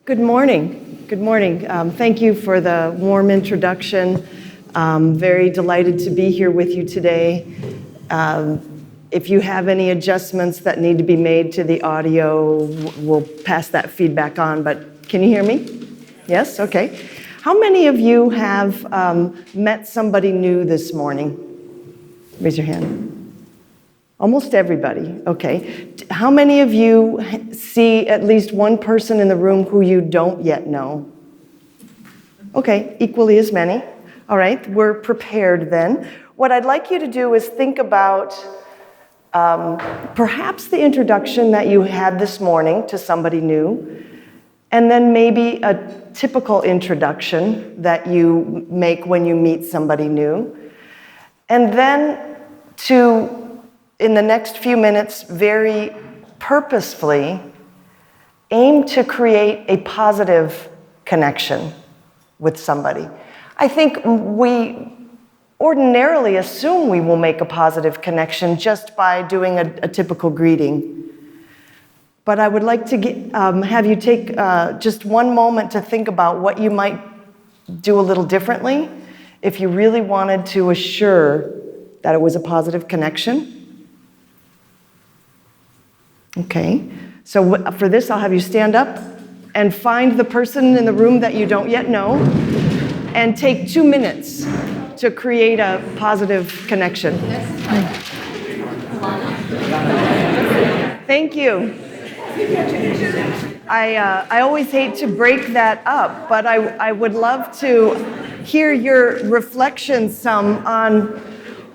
Good morning. Good morning. Thank you for the warm introduction. Very delighted to be here with you today. If you have any adjustments that need to be made to the audio, we'll pass that feedback on, but can you hear me? Yes? Okay. How many of you have met somebody new this morning? Raise your hand. Almost everybody, okay. How many of you see at least one person in the room who you don't yet know? Okay, equally as many. All right, we're prepared then. What I'd like you to do is think about perhaps the introduction that you had this morning to somebody new, and then maybe a typical introduction that you make when you meet somebody new. And then in the next few minutes, very purposefully, aim to create a positive connection with somebody. I think we ordinarily assume we will make a positive connection just by doing a typical greeting. But I would like to have you take just one moment to think about what you might do a little differently if you really wanted to assure that it was a positive connection. Okay, so for this, I'll have you stand up and find the person in the room that you don't yet know and take 2 minutes to create a positive connection. Thank you. I always hate to break that up, but I would love to hear your reflections some on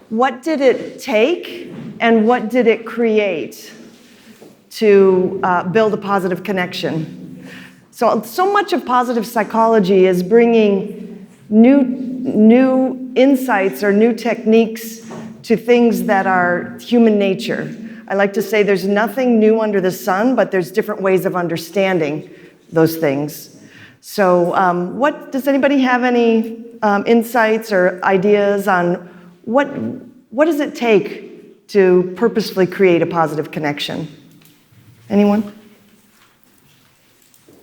what did it take and what did it create to build a positive connection. So much of positive psychology is bringing new insights or new techniques to things that are human nature. I like to say there's nothing new under the sun, but there's different ways of understanding those things. So does anybody have any insights or ideas on what does it take to purposefully create a positive connection? Anyone?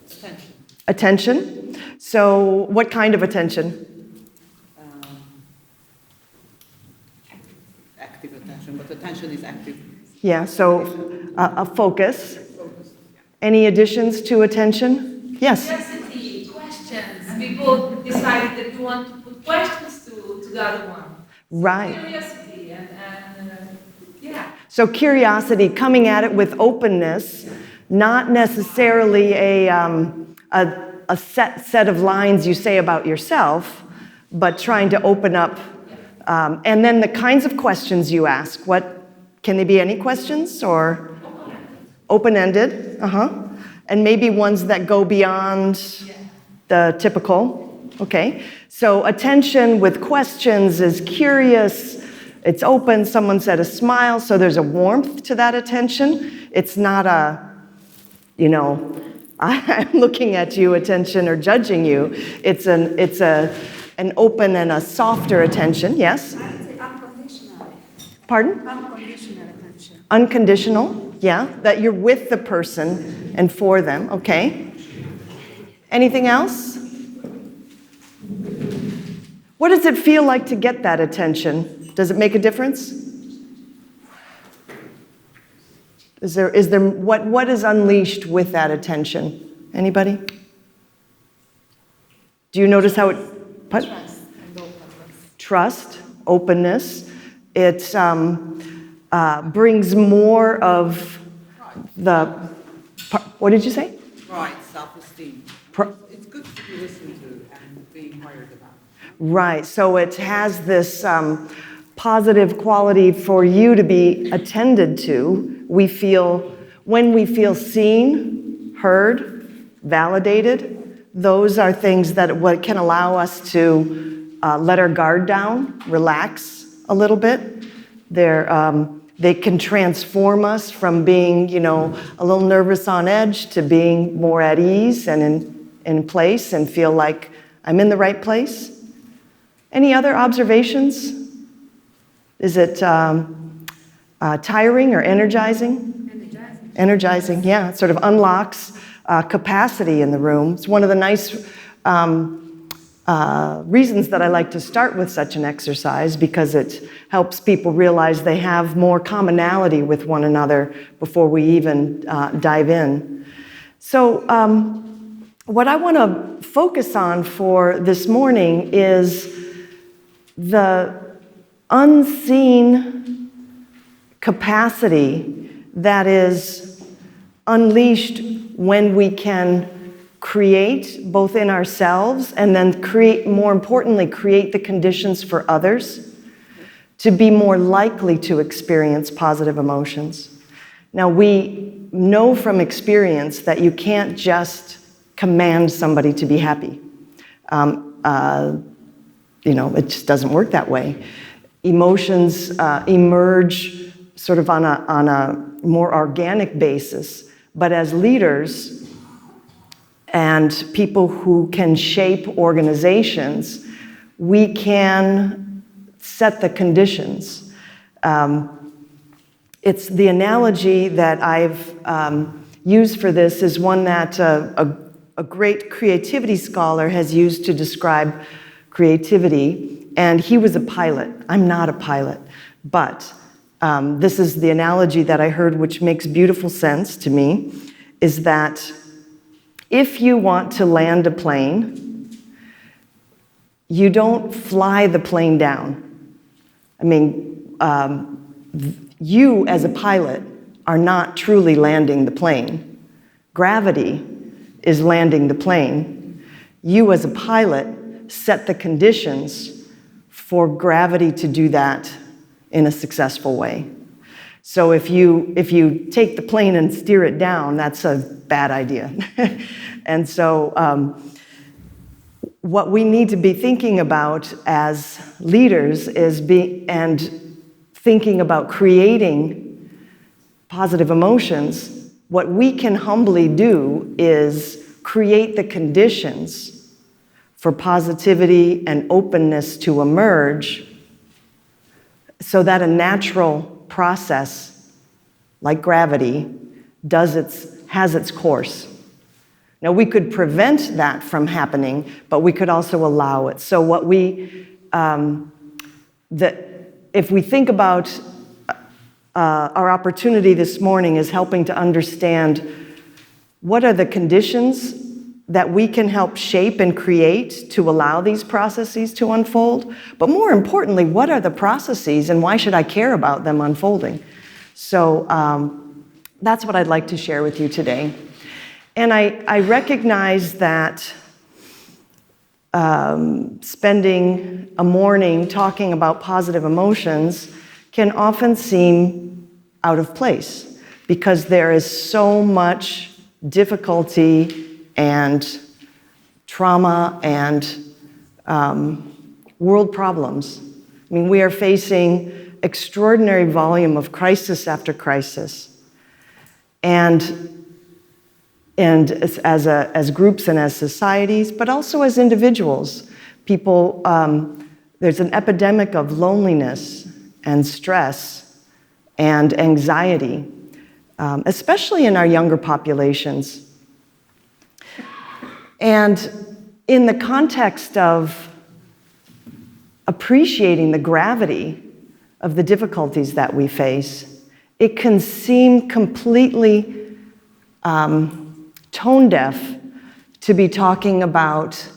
Attention. Attention? So what kind of attention? Active attention, but attention is active. Yeah, so a focus. Any additions to attention? Yes? Curiosity, questions. We both decided that we want to put questions to the other one. Right. Curiosity and yeah. So curiosity, coming at it with openness, not necessarily a set of lines you say about yourself, but trying to open up. And then the kinds of questions you ask. Can they be any questions or open-ended? And maybe ones that go beyond the typical. Okay. So attention with questions is curious. It's open. Someone said a smile, so there's a warmth to that attention. It's not I'm looking at you attention or judging you. It's an open and a softer attention. Yes? I would say unconditional. Pardon? Unconditional attention. Unconditional, yeah, that you're with the person and for them. Okay. Anything else? What does it feel like to get that attention? Does it make a difference? Is there what is unleashed with that attention? Anybody? Do you notice how it Trust and openness. Trust, openness. It brings more of the. What did you say? Pride, self-esteem. It's good to be listened to and be inquired about. Right. So it has this positive quality for you to be attended to. When we feel seen, heard, validated, those are things that what can allow us to let our guard down, relax a little bit. They can transform us from being, a little nervous on edge to being more at ease and in place and feel like I'm in the right place. Any other observations? Is it tiring or energizing? Energizing. Energizing, yeah. It sort of unlocks capacity in the room. It's one of the nice reasons that I like to start with such an exercise, because it helps people realize they have more commonality with one another before we even dive in. So what I want to focus on for this morning is the unseen capacity that is unleashed when we can create both in ourselves and then create, more importantly, create the conditions for others to be more likely to experience positive emotions. Now, we know from experience that you can't just command somebody to be happy. It just doesn't work that way. Emotions emerge sort of on a more organic basis, but as leaders and people who can shape organizations, we can set the conditions. It's the analogy that I've used for this is one that a great creativity scholar has used to describe creativity, and he was a pilot. I'm not a pilot, but this is the analogy that I heard, which makes beautiful sense to me, is that if you want to land a plane, you don't fly the plane down. I mean, you as a pilot are not truly landing the plane. Gravity is landing the plane. You as a pilot set the conditions for gravity to do that in a successful way. So if you take the plane and steer it down, that's a bad idea. And so what we need to be thinking about as leaders is thinking about creating positive emotions. What we can humbly do is create the conditions for positivity and openness to emerge so that a natural process like gravity has its course. Now, we could prevent that from happening, but we could also allow it. So if we think about our opportunity this morning is helping to understand what are the conditions that we can help shape and create to allow these processes to unfold, but more importantly, what are the processes and why should I care about them unfolding? So that's what I'd like to share with you today. And I recognize that spending a morning talking about positive emotions can often seem out of place because there is so much difficulty and trauma and world problems. I mean, we are facing extraordinary volume of crisis after crisis. And as groups and as societies, but also as individuals, people, there's an epidemic of loneliness and stress and anxiety, especially in our younger populations. And in the context of appreciating the gravity of the difficulties that we face, it can seem completely tone deaf to be talking about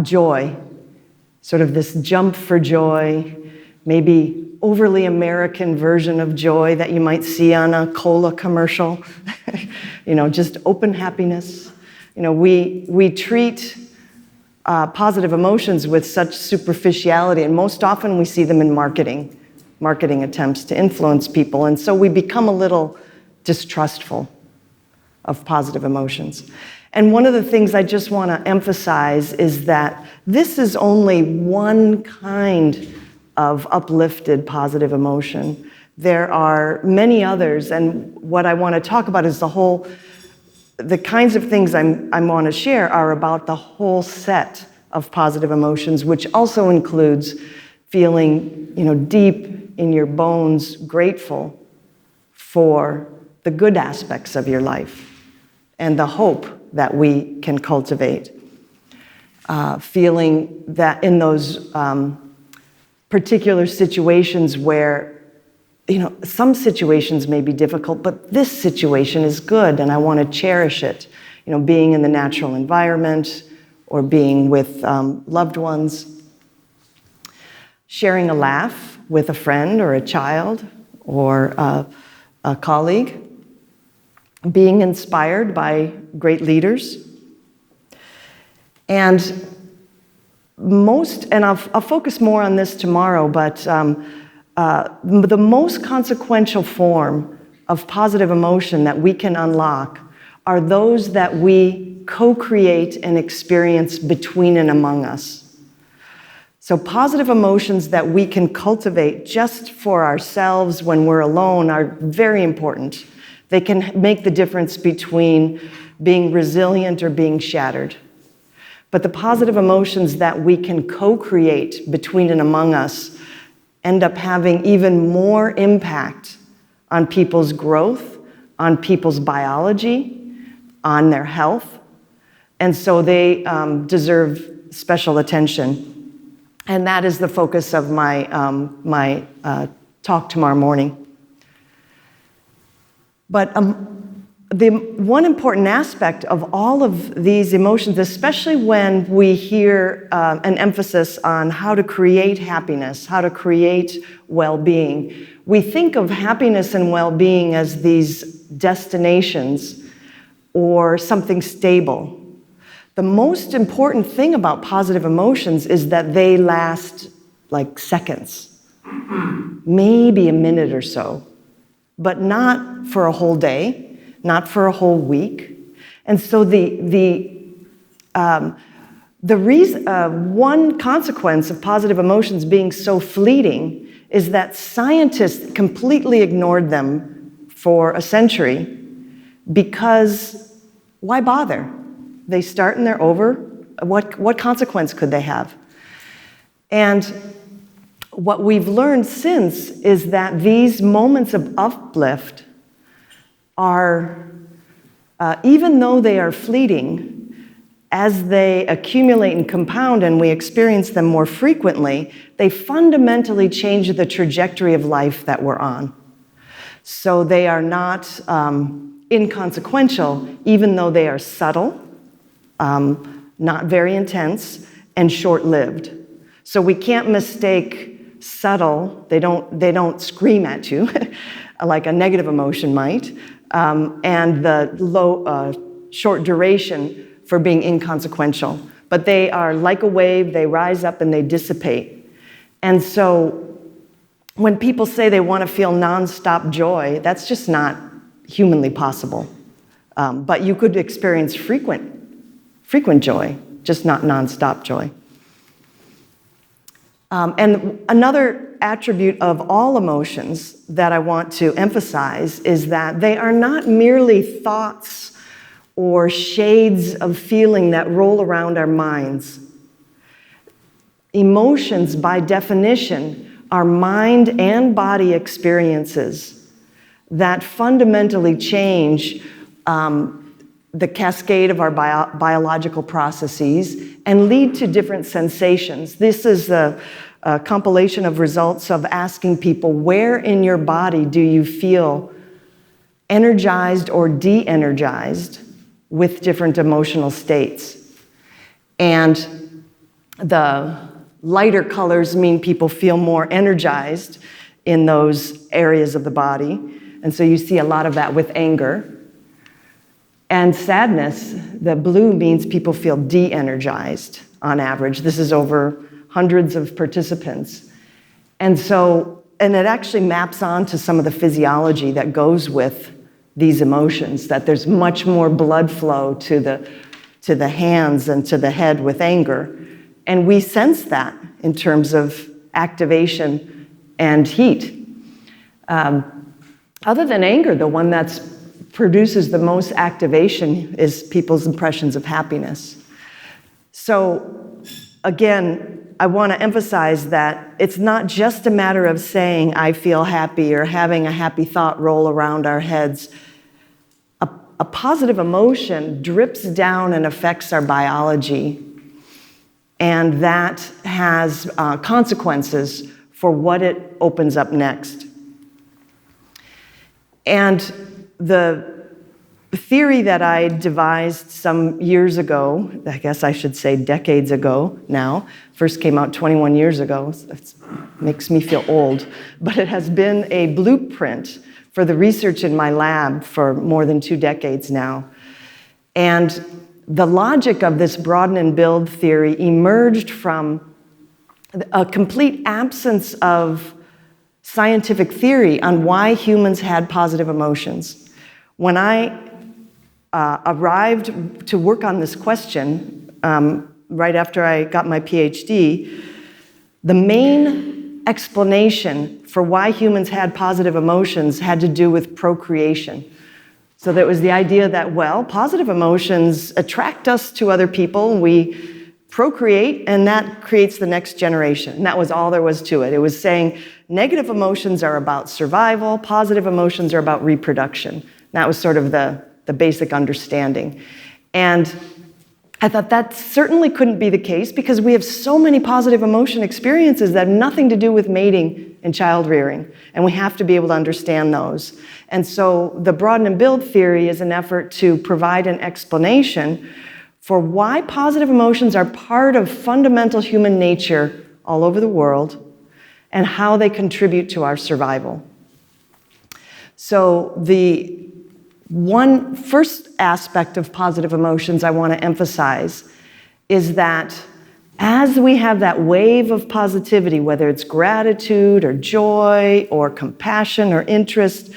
joy, sort of this jump for joy, maybe overly American version of joy that you might see on a cola commercial, just open happiness. We treat positive emotions with such superficiality, and most often we see them in marketing attempts to influence people, and so we become a little distrustful of positive emotions. And one of the things I just want to emphasize is that this is only one kind of uplifted positive emotion. There are many others, and what I want to talk about is the kinds of things I want to share are about the whole set of positive emotions, which also includes feeling, deep in your bones grateful for the good aspects of your life and the hope that we can cultivate. Feeling that in those particular situations where, some situations may be difficult, but this situation is good and I want to cherish it. Being in the natural environment or being with loved ones. Sharing a laugh with a friend or a child or a colleague. Being inspired by great leaders. And I'll focus more on this tomorrow, but the most consequential form of positive emotion that we can unlock are those that we co-create and experience between and among us. So positive emotions that we can cultivate just for ourselves when we're alone are very important. They can make the difference between being resilient or being shattered. But the positive emotions that we can co-create between and among us end up having even more impact on people's growth, on people's biology, on their health. And so they deserve special attention. And that is the focus of my talk tomorrow morning. But the one important aspect of all of these emotions, especially when we hear an emphasis on how to create happiness, how to create well-being, we think of happiness and well-being as these destinations or something stable. The most important thing about positive emotions is that they last like seconds, maybe a minute or so, but not for a whole day, not for a whole week. And so one consequence of positive emotions being so fleeting is that scientists completely ignored them for a century because why bother? They start and they're over. What consequence could they have? And what we've learned since is that these moments of uplift are, even though they are fleeting, as they accumulate and compound and we experience them more frequently, they fundamentally change the trajectory of life that we're on. So they are not inconsequential, even though they are subtle, not very intense, and short-lived. So we can't mistake subtle, they don't scream at you like a negative emotion might, and the low, short duration for being inconsequential. But they are like a wave, they rise up and they dissipate. And so when people say they want to feel nonstop joy, that's just not humanly possible. But you could experience frequent joy, just not nonstop joy. And another attribute of all emotions that I want to emphasize is that they are not merely thoughts or shades of feeling that roll around our minds. Emotions, by definition, are mind and body experiences that fundamentally change the cascade of our biological processes and lead to different sensations. This is a compilation of results of asking people, where in your body do you feel energized or de-energized with different emotional states? And the lighter colors mean people feel more energized in those areas of the body. And so you see a lot of that with anger. And sadness, the blue means people feel de-energized on average. This is over hundreds of participants. And it actually maps onto some of the physiology that goes with these emotions, that there's much more blood flow to the hands and to the head with anger. And we sense that in terms of activation and heat. Other than anger, the one that produces the most activation is people's impressions of happiness. So again, I want to emphasize that it's not just a matter of saying, I feel happy, or having a happy thought roll around our heads. a positive emotion drips down and affects our biology, and that has consequences for what it opens up next. And the theory that I devised some years ago, I guess I should say decades ago now, first came out 21 years ago, it makes me feel old, but it has been a blueprint for the research in my lab for more than 2 decades now. And the logic of this broaden and build theory emerged from a complete absence of scientific theory on why humans had positive emotions. When I arrived to work on this question, right after I got my PhD, the main explanation for why humans had positive emotions had to do with procreation. So there was the idea that, well, positive emotions attract us to other people, we procreate, and that creates the next generation. And that was all there was to it. It was saying negative emotions are about survival, positive emotions are about reproduction. That was sort of the basic understanding. And I thought that certainly couldn't be the case because we have so many positive emotion experiences that have nothing to do with mating and child rearing, and we have to be able to understand those. And so the broaden and build theory is an effort to provide an explanation for why positive emotions are part of fundamental human nature all over the world and how they contribute to our survival. So the one first aspect of positive emotions I want to emphasize is that as we have that wave of positivity, whether it's gratitude or joy or compassion or interest,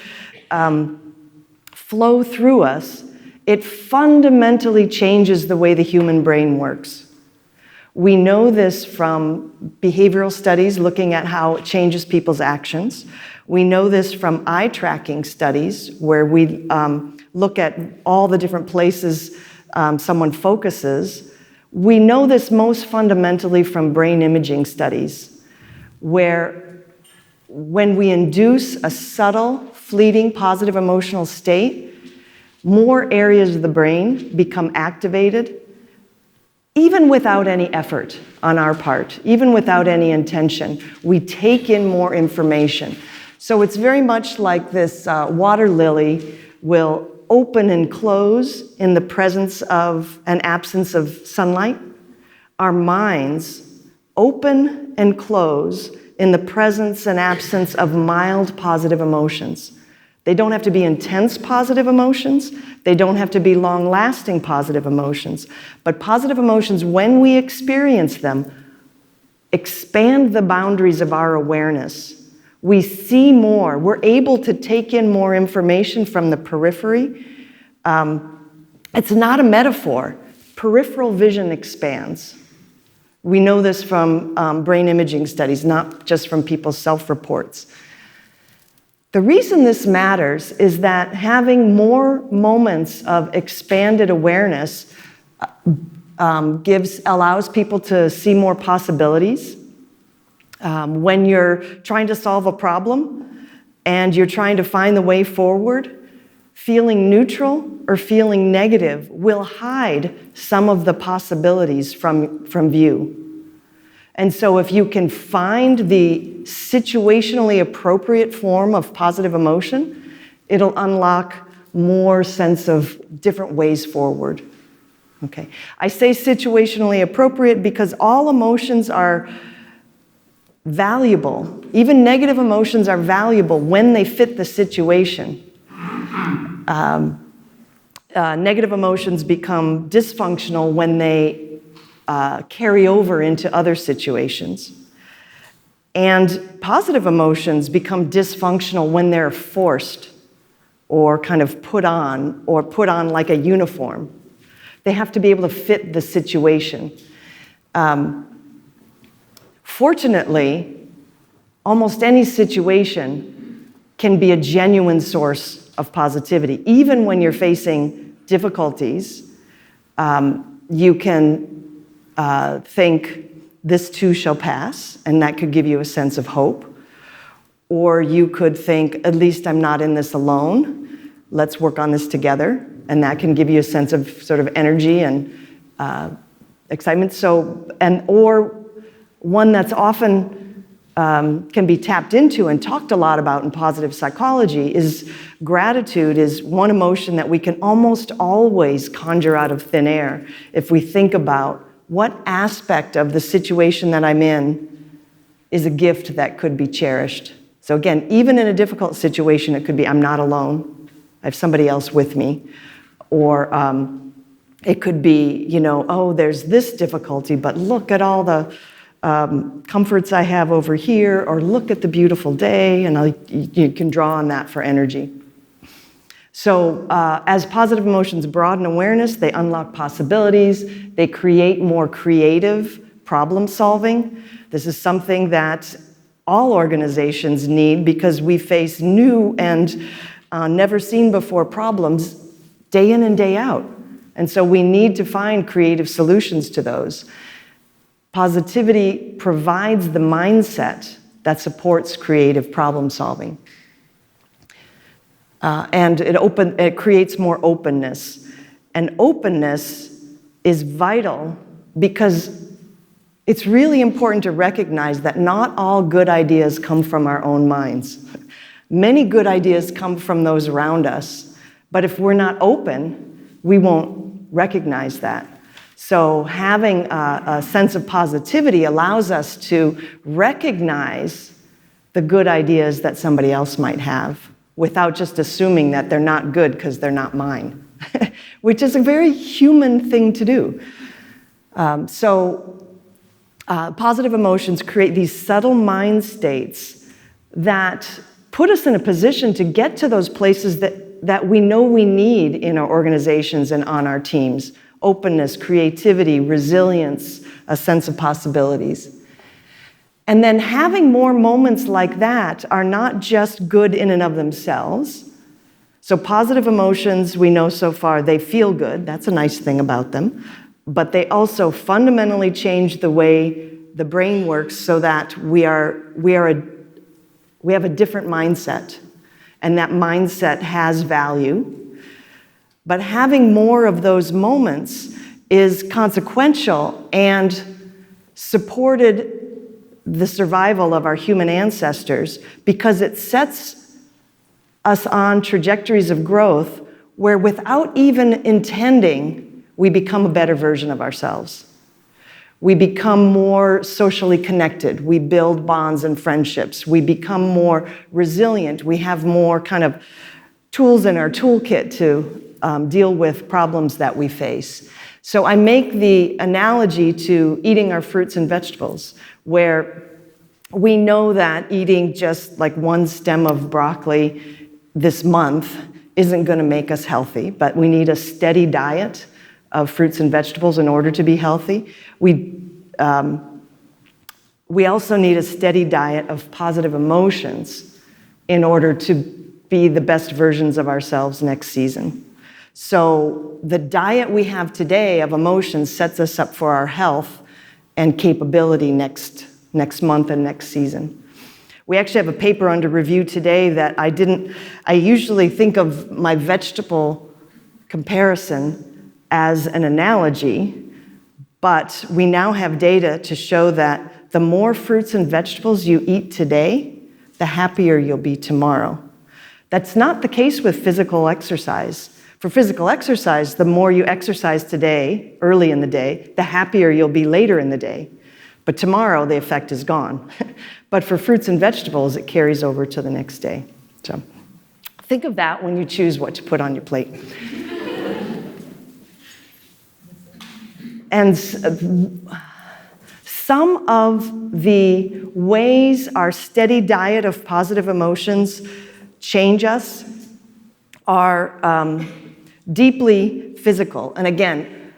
flow through us, it fundamentally changes the way the human brain works. We know this from behavioral studies looking at how it changes people's actions. We know this from eye tracking studies where we look at all the different places someone focuses. We know this most fundamentally from brain imaging studies, where when we induce a subtle, fleeting, positive emotional state, more areas of the brain become activated, even without any effort on our part, even without any intention. We take in more information. So it's very much like this water lily will open and close in the presence of an absence of sunlight. Our minds open and close in the presence and absence of mild positive emotions. They don't have to be intense positive emotions. They don't have to be long-lasting positive emotions. But positive emotions, when we experience them, expand the boundaries of our awareness. We see more. We're able to take in more information from the periphery. It's not a metaphor. Peripheral vision expands. We know this from brain imaging studies, not just from people's self-reports. The reason this matters is that having more moments of expanded awareness allows people to see more possibilities. When you're trying to solve a problem and you're trying to find the way forward, feeling neutral or feeling negative will hide some of the possibilities from view. And so if you can find the situationally appropriate form of positive emotion, it'll unlock more sense of different ways forward. Okay. I say situationally appropriate because all emotions are valuable. Even negative emotions are valuable when they fit the situation. Negative emotions become dysfunctional when they carry over into other situations. And positive emotions become dysfunctional when they're forced or kind of put on like a uniform. They have to be able to fit the situation. Fortunately, almost any situation can be a genuine source of positivity. Even when you're facing difficulties, you can think, this too shall pass, and that could give you a sense of hope. Or you could think, at least I'm not in this alone. Let's work on this together. and that can give you a sense of sort of energy and excitement. Or one that's often can be tapped into and talked a lot about in positive psychology is gratitude is one emotion that we can almost always conjure out of thin air if we think about what aspect of the situation that I'm in is a gift that could be cherished. So again, even in a difficult situation, it could be I'm not alone, I have somebody else with me. Or it could be, oh, there's this difficulty, but look at all the comforts I have over here, or look at the beautiful day, and you can draw on that for energy. So as positive emotions broaden awareness, they unlock possibilities, they create more creative problem solving. This is something that all organizations need because we face new and never seen before problems day in and day out. And so we need to find creative solutions to those. Positivity provides the mindset that supports creative problem solving. And it creates more openness. And openness is vital because it's really important to recognize that not all good ideas come from our own minds. Many good ideas come from those around us, but if we're not open, we won't recognize that. So having a sense of positivity allows us to recognize the good ideas that somebody else might have without just assuming that they're not good because they're not mine, which is a very human thing to do. Positive emotions create these subtle mind states that put us in a position to get to those places that we know we need in our organizations and on our teams. Openness, creativity, resilience, a sense of possibilities. And then having more moments like that are not just good in and of themselves. So positive emotions, we know so far, they feel good. That's a nice thing about them. But they also fundamentally change the way the brain works so that we have a different mindset. And that mindset has value. But having more of those moments is consequential and supported the survival of our human ancestors because it sets us on trajectories of growth where without even intending, we become a better version of ourselves. We become more socially connected. We build bonds and friendships. We become more resilient. We have more kind of tools in our toolkit to deal with problems that we face. So I make the analogy to eating our fruits and vegetables, where we know that eating just like one stem of broccoli this month isn't going to make us healthy, but we need a steady diet of fruits and vegetables in order to be healthy. We also need a steady diet of positive emotions in order to be the best versions of ourselves next season. So the diet we have today of emotions sets us up for our health and capability next month and next season. We actually have a paper under review today that I usually think of my vegetable comparison as an analogy, but we now have data to show that the more fruits and vegetables you eat today, the happier you'll be tomorrow. That's not the case with physical exercise. For physical exercise, the more you exercise today, early in the day, the happier you'll be later in the day. But tomorrow, the effect is gone. But for fruits and vegetables, it carries over to the next day. So think of that when you choose what to put on your plate. And some of the ways our steady diet of positive emotions change us are deeply physical. And again,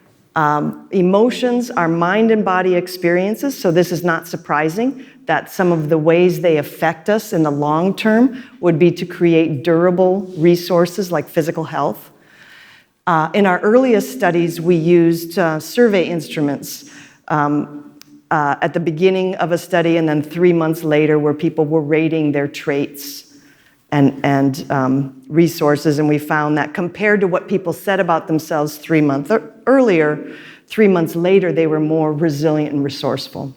emotions are mind and body experiences, so this is not surprising that some of the ways they affect us in the long term would be to create durable resources like physical health. In our earliest studies, we used survey instruments at the beginning of a study and then 3 months later where people were rating their traits. resources, and we found that compared to what people said about themselves 3 months earlier, 3 months later, they were more resilient and resourceful.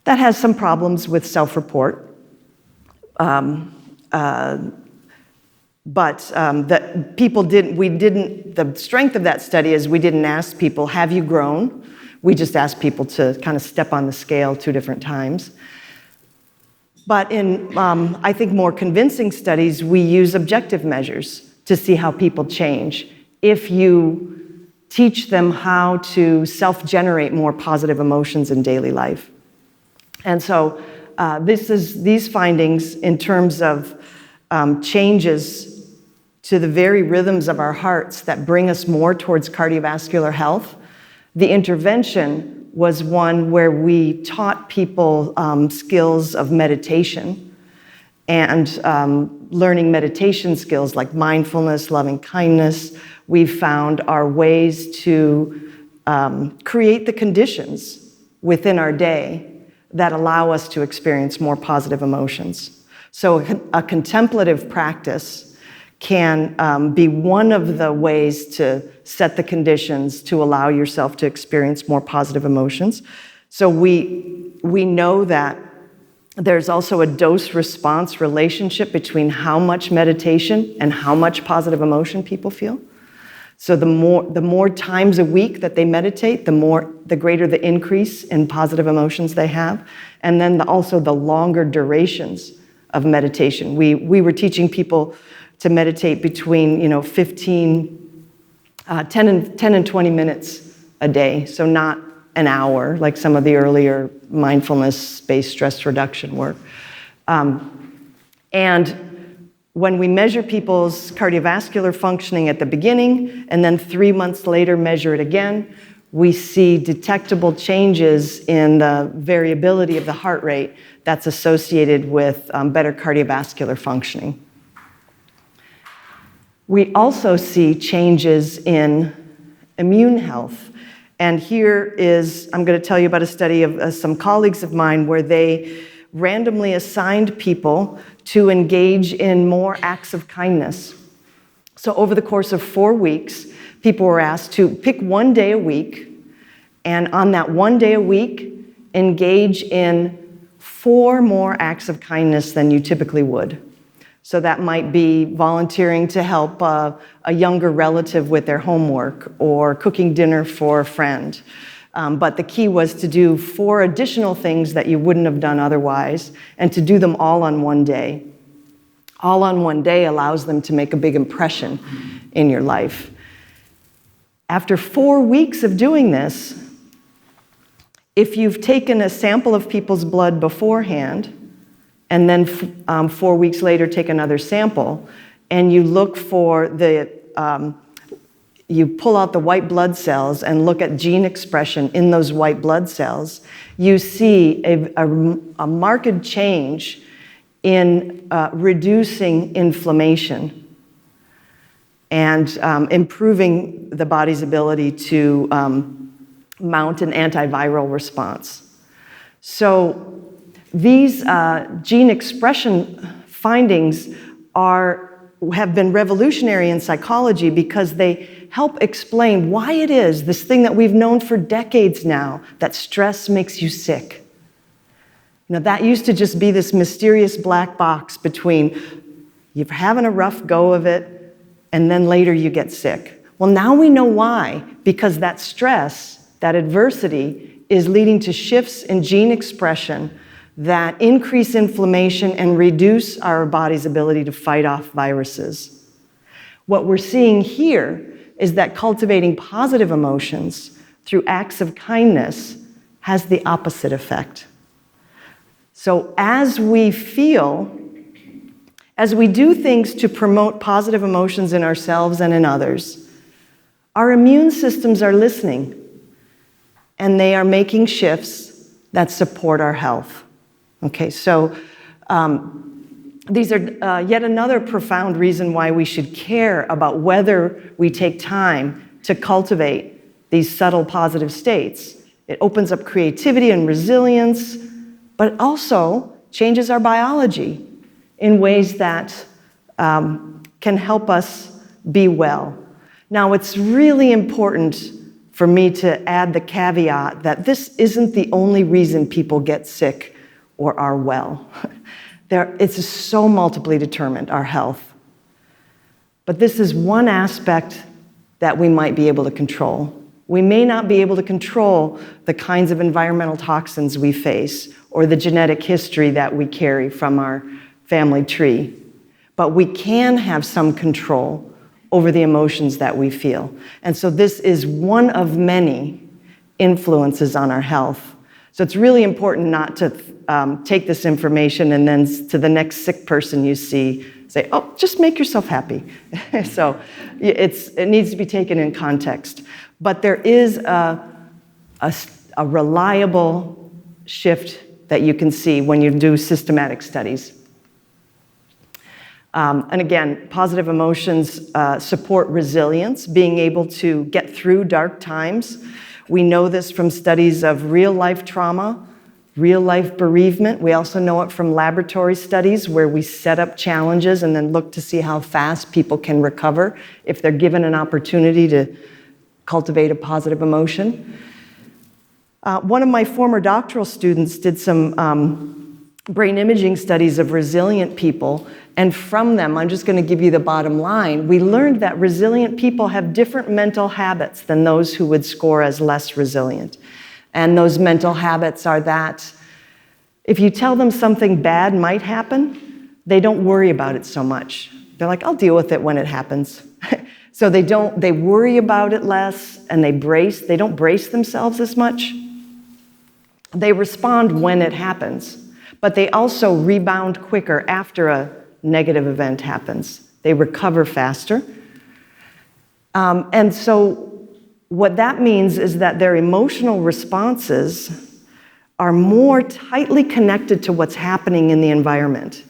That has some problems with self-report. But the strength of that study is we didn't ask people, have you grown? We just asked people to kind of step on the scale 2 different times. But in, I think, more convincing studies, we use objective measures to see how people change. If you teach them how to self-generate more positive emotions in daily life. And so these findings in terms of changes to the very rhythms of our hearts that bring us more towards cardiovascular health. The intervention was one where we taught people skills of meditation and learning meditation skills like mindfulness, loving kindness. We found are ways to create the conditions within our day that allow us to experience more positive emotions. So a contemplative practice can be one of the ways to set the conditions to allow yourself to experience more positive emotions. So we know that there's also a dose-response relationship between how much meditation and how much positive emotion people feel. So the more times a week that they meditate, the greater the increase in positive emotions they have, and then also the longer durations of meditation. We were teaching people to meditate between 10 and 20 minutes a day, so not an hour like some of the earlier mindfulness-based stress reduction work. And when we measure people's cardiovascular functioning at the beginning and then 3 months later measure it again, we see detectable changes in the variability of the heart rate that's associated with better cardiovascular functioning. We also see changes in immune health. And here I'm going to tell you about a study of some colleagues of mine where they randomly assigned people to engage in more acts of kindness. So over the course of 4 weeks, people were asked to pick 1 day a week, and on that 1 day a week, engage in 4 more acts of kindness than you typically would. So that might be volunteering to help a younger relative with their homework or cooking dinner for a friend. But the key was to do 4 additional things that you wouldn't have done otherwise, and to do them all on 1 day. All on 1 day allows them to make a big impression in your life. After 4 weeks of doing this, if you've taken a sample of people's blood beforehand, and then 4 weeks later take another sample, and you look for you pull out the white blood cells and look at gene expression in those white blood cells, you see a marked change in reducing inflammation and improving the body's ability to mount an antiviral response. So these gene expression findings have been revolutionary in psychology because they help explain why it is, this thing that we've known for decades now, that stress makes you sick. That used to just be this mysterious black box between you're having a rough go of it and then later you get sick. Well, now we know why, because that stress, that adversity, is leading to shifts in gene expression that increase inflammation and reduce our body's ability to fight off viruses. What we're seeing here is that cultivating positive emotions through acts of kindness has the opposite effect. So as we do things to promote positive emotions in ourselves and in others, our immune systems are listening, and they are making shifts that support our health. Okay, so these are yet another profound reason why we should care about whether we take time to cultivate these subtle positive states. It opens up creativity and resilience, but it also changes our biology. in ways that can help us be well. Now, it's really important for me to add the caveat that this isn't the only reason people get sick or are well. It's so multiply determined, our health. But this is one aspect that we might be able to control. We may not be able to control the kinds of environmental toxins we face or the genetic history that we carry from our family tree, but we can have some control over the emotions that we feel. And so this is one of many influences on our health. So it's really important not to take this information and then to the next sick person you see, say, oh, just make yourself happy. So it needs to be taken in context. But there is a reliable shift that you can see when you do systematic studies. And again, positive emotions support resilience, being able to get through dark times. We know this from studies of real-life trauma, real-life bereavement. We also know it from laboratory studies where we set up challenges and then look to see how fast people can recover if they're given an opportunity to cultivate a positive emotion. One of my former doctoral students did some brain imaging studies of resilient people, and from them, I'm just going to give you the bottom line, we learned that resilient people have different mental habits than those who would score as less resilient. And those mental habits are that if you tell them something bad might happen, they don't worry about it so much. They're like, I'll deal with it when it happens. So they worry about it less, and they don't brace themselves as much. They respond when it happens, but they also rebound quicker after a negative event happens. They recover faster. And so what that means is that their emotional responses are more tightly connected to what's happening in the environment.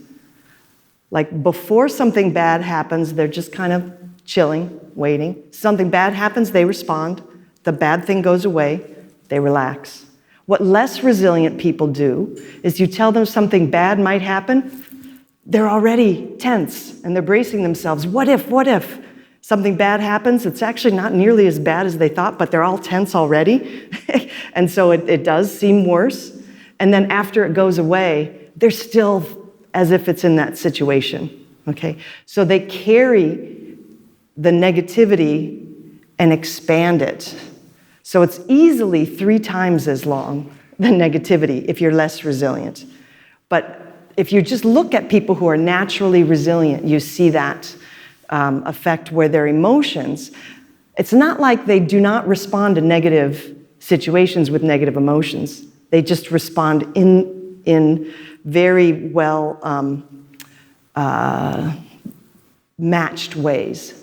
Like before something bad happens, they're just kind of chilling, waiting. Something bad happens, they respond. The bad thing goes away, they relax. What less resilient people do is you tell them something bad might happen, they're already tense and they're bracing themselves. What if? Something bad happens, it's actually not nearly as bad as they thought, but they're all tense already. And so it does seem worse. And then after it goes away, they're still as if it's in that situation, okay? So they carry the negativity and expand it. So it's easily 3 times as long, the negativity, if you're less resilient. But if you just look at people who are naturally resilient, you see that effect where their emotions, it's not like they do not respond to negative situations with negative emotions. They just respond in very well matched ways.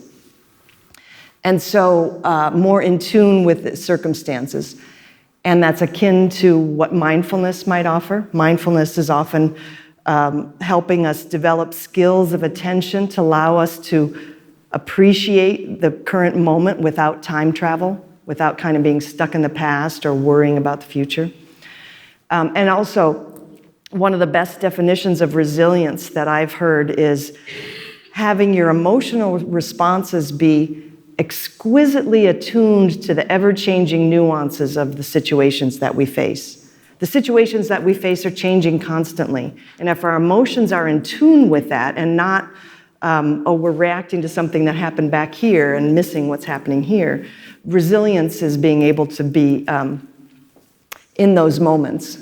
And so more in tune with the circumstances. And that's akin to what mindfulness might offer. Mindfulness is often helping us develop skills of attention to allow us to appreciate the current moment without time travel, without kind of being stuck in the past or worrying about the future. And also, one of the best definitions of resilience that I've heard is having your emotional responses be exquisitely attuned to the ever-changing nuances of the situations that we face. The situations that we face are changing constantly. And if our emotions are in tune with that and not, we're reacting to something that happened back here and missing what's happening here, resilience is being able to be in those moments.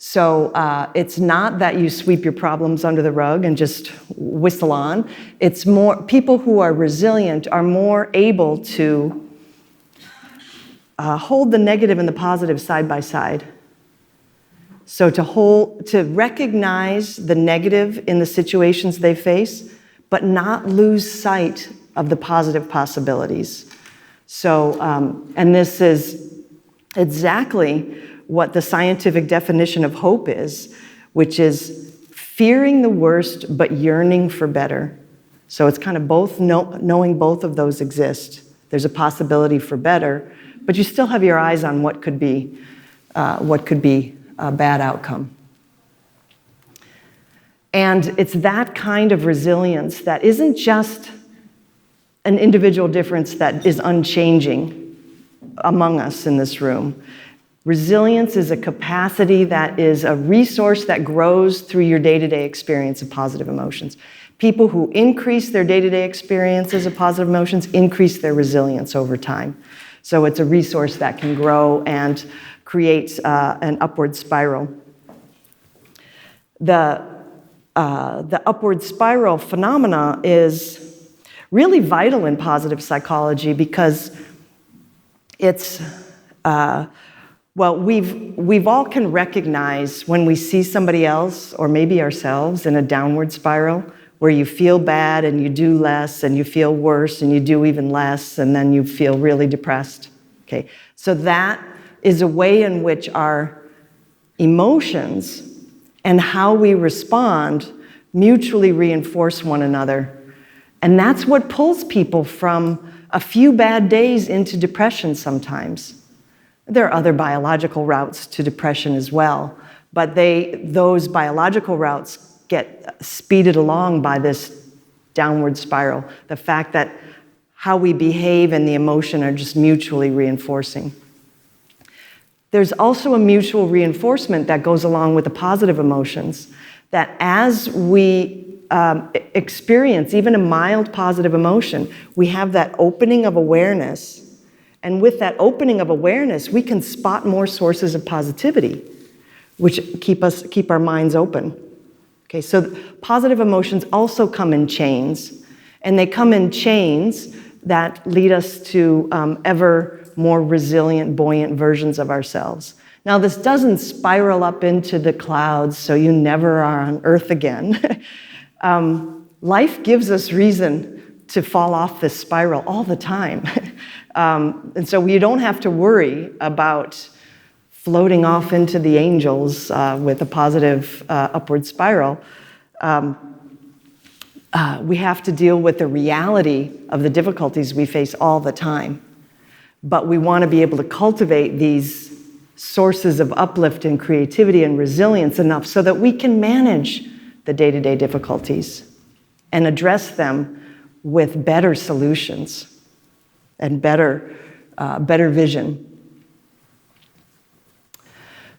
So it's not that you sweep your problems under the rug and just whistle on. It's more, people who are resilient are more able to hold the negative and the positive side by side. So to recognize the negative in the situations they face, but not lose sight of the positive possibilities. So, and this is exactly what the scientific definition of hope is, which is fearing the worst, but yearning for better. So it's kind of both knowing both of those exist. There's a possibility for better, but you still have your eyes on what could be a bad outcome. And it's that kind of resilience that isn't just an individual difference that is unchanging among us in this room. Resilience is a capacity that is a resource that grows through your day-to-day experience of positive emotions. People who increase their day-to-day experiences of positive emotions increase their resilience over time. So it's a resource that can grow and create an upward spiral. The upward spiral phenomena is really vital in positive psychology because it's, we've all can recognize when we see somebody else or maybe ourselves in a downward spiral where you feel bad and you do less and you feel worse and you do even less and then you feel really depressed. Okay, so that is a way in which our emotions and how we respond mutually reinforce one another. And that's what pulls people from a few bad days into depression sometimes. There are other biological routes to depression as well, but those biological routes get speeded along by this downward spiral. The fact that how we behave and the emotion are just mutually reinforcing. There's also a mutual reinforcement that goes along with the positive emotions, that as we experience even a mild positive emotion, we have that opening of awareness. And with that opening of awareness, we can spot more sources of positivity, which keep our minds open. Okay, so positive emotions also come in chains, and they come in chains that lead us to ever more resilient, buoyant versions of ourselves. Now, this doesn't spiral up into the clouds, so you never are on Earth again. Life gives us reason to fall off this spiral all the time. And so you don't have to worry about floating off into the angels with a positive upward spiral. We have to deal with the reality of the difficulties we face all the time. But we want to be able to cultivate these sources of uplift and creativity and resilience enough so that we can manage the day-to-day difficulties and address them with better solutions and better vision.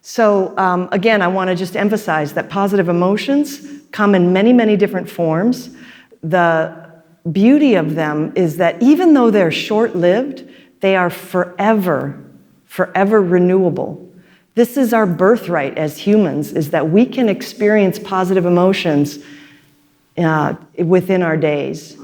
So again, I want to just emphasize that positive emotions come in many, many different forms. The beauty of them is that even though they're short-lived, they are forever renewable. This is our birthright as humans, is that we can experience positive emotions within our days.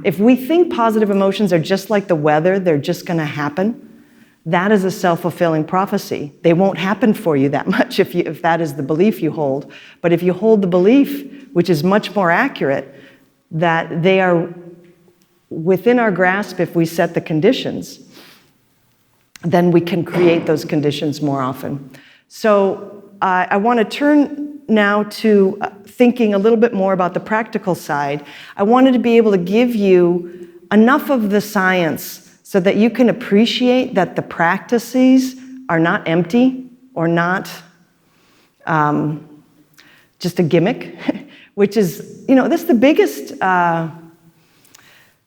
If we think positive emotions are just like the weather, they're just going to happen, that is a self-fulfilling prophecy. They won't happen for you that much if that is the belief you hold. But if you hold the belief, which is much more accurate, that they are within our grasp if we set the conditions, then we can create those conditions more often. So I want to turn now to thinking a little bit more about the practical side. I wanted to be able to give you enough of the science so that you can appreciate that the practices are not empty or not just a gimmick, which is, this is the biggest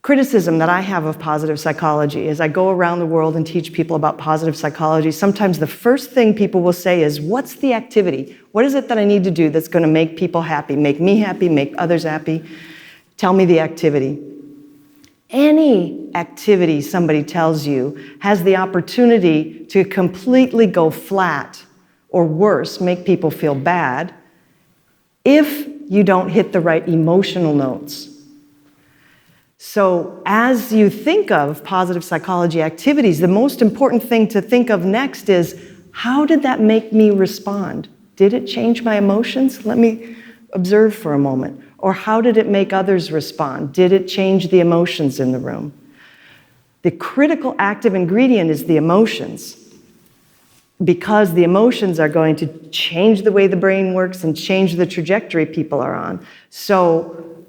criticism that I have of positive psychology. As I go around the world and teach people about positive psychology, sometimes the first thing people will say is, what's the activity? What is it that I need to do that's going to make people happy, make me happy, make others happy? Tell me the activity. Any activity somebody tells you has the opportunity to completely go flat or worse, make people feel bad, if you don't hit the right emotional notes. So as you think of positive psychology activities, the most important thing to think of next is, how did that make me respond? Did it change my emotions? Let me observe for a moment. Or how did it make others respond? Did it change the emotions in the room? The critical active ingredient is the emotions, because the emotions are going to change the way the brain works and change the trajectory people are on. So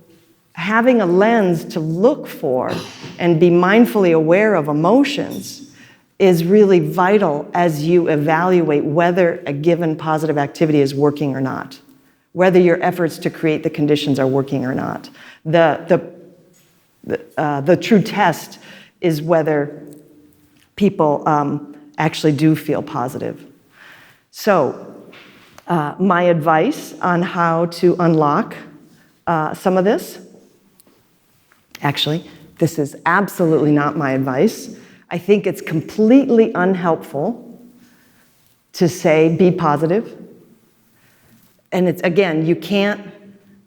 having a lens to look for and be mindfully aware of emotions is really vital as you evaluate whether a given positive activity is working or not. whether your efforts to create the conditions are working or not. The true test is whether people actually do feel positive. So, my advice on how to unlock some of this, actually, this is absolutely not my advice. I think it's completely unhelpful to say, be positive. And it's, again, you can't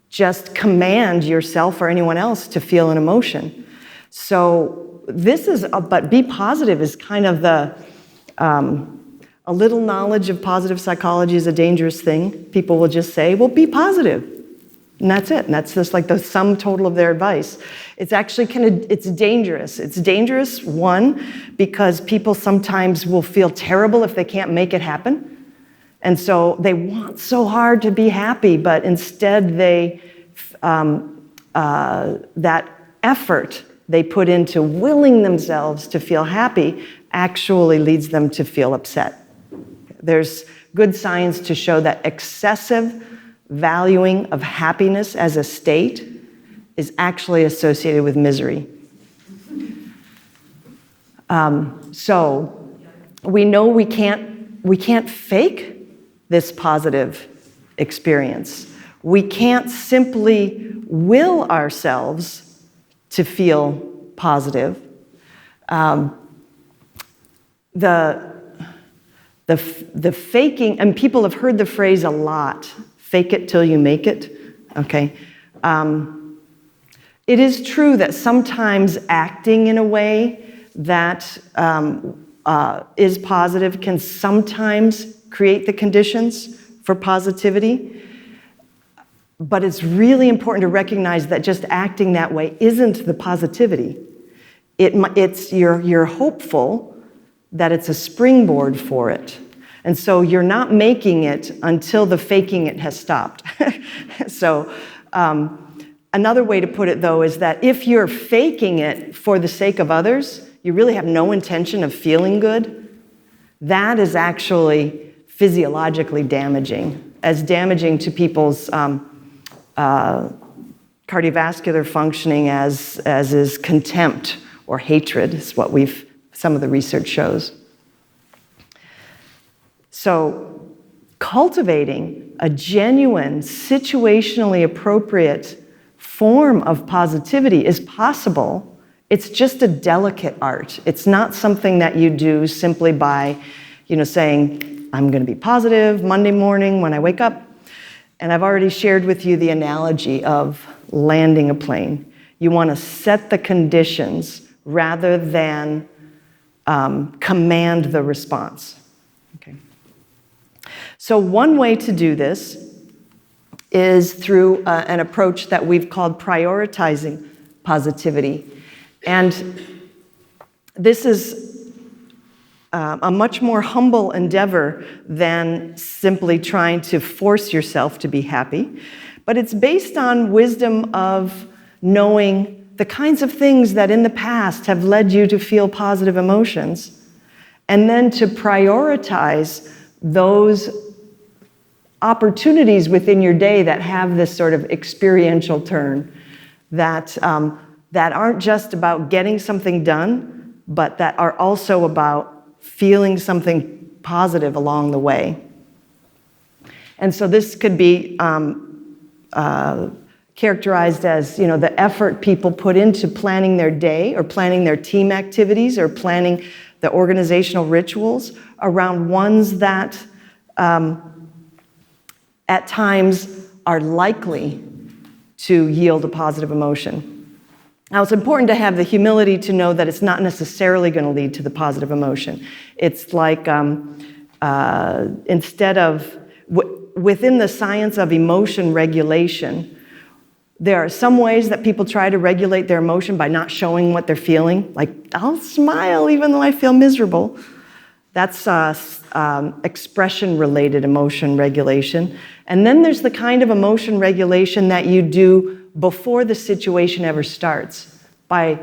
just command yourself or anyone else to feel an emotion. So this is, but be positive is kind of a little knowledge of positive psychology is a dangerous thing. People will just say, well, be positive. And that's it. And that's just like the sum total of their advice. It's actually it's dangerous. It's dangerous, one, because people sometimes will feel terrible if they can't make it happen. And so they want so hard to be happy, but instead that effort they put into willing themselves to feel happy actually leads them to feel upset. There's good science to show that excessive valuing of happiness as a state is actually associated with misery. So we know we can't fake this positive experience. We can't simply will ourselves to feel positive. The faking, and people have heard the phrase a lot, fake it till you make it, okay? It is true that sometimes acting in a way that is positive can sometimes create the conditions for positivity. But it's really important to recognize that just acting that way isn't the positivity. You're hopeful that it's a springboard for it. And so you're not making it until the faking it has stopped. So another way to put it, though, is that if you're faking it for the sake of others, you really have no intention of feeling good, that is actually physiologically damaging, as damaging to people's cardiovascular functioning as is contempt or hatred, is what some of the research shows. So cultivating a genuine, situationally appropriate form of positivity is possible. It's just a delicate art. It's not something that you do simply by, saying, I'm going to be positive Monday morning when I wake up. And I've already shared with you the analogy of landing a plane. You want to set the conditions rather than command the response. Okay. So one way to do this is through an approach that we've called prioritizing positivity. And this is a much more humble endeavor than simply trying to force yourself to be happy. But it's based on wisdom of knowing the kinds of things that in the past have led you to feel positive emotions, and then to prioritize those opportunities within your day that have this sort of experiential turn, that aren't just about getting something done, but that are also about feeling something positive along the way. And so this could be characterized as, the effort people put into planning their day or planning their team activities or planning the organizational rituals around ones that at times are likely to yield a positive emotion. Now, it's important to have the humility to know that it's not necessarily going to lead to the positive emotion. It's like instead of, within the science of emotion regulation, there are some ways that people try to regulate their emotion by not showing what they're feeling. Like, I'll smile even though I feel miserable. That's expression-related emotion regulation. And then there's the kind of emotion regulation that you do before the situation ever starts, by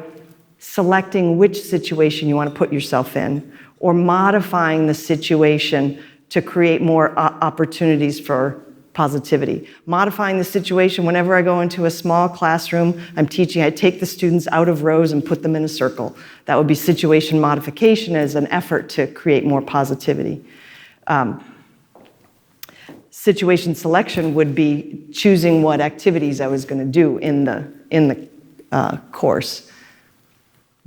selecting which situation you want to put yourself in, or modifying the situation to create more opportunities for positivity. Modifying the situation, whenever I go into a small classroom, I'm teaching, I take the students out of rows and put them in a circle. That would be situation modification as an effort to create more positivity. Situation selection would be choosing what activities I was going to do in the course.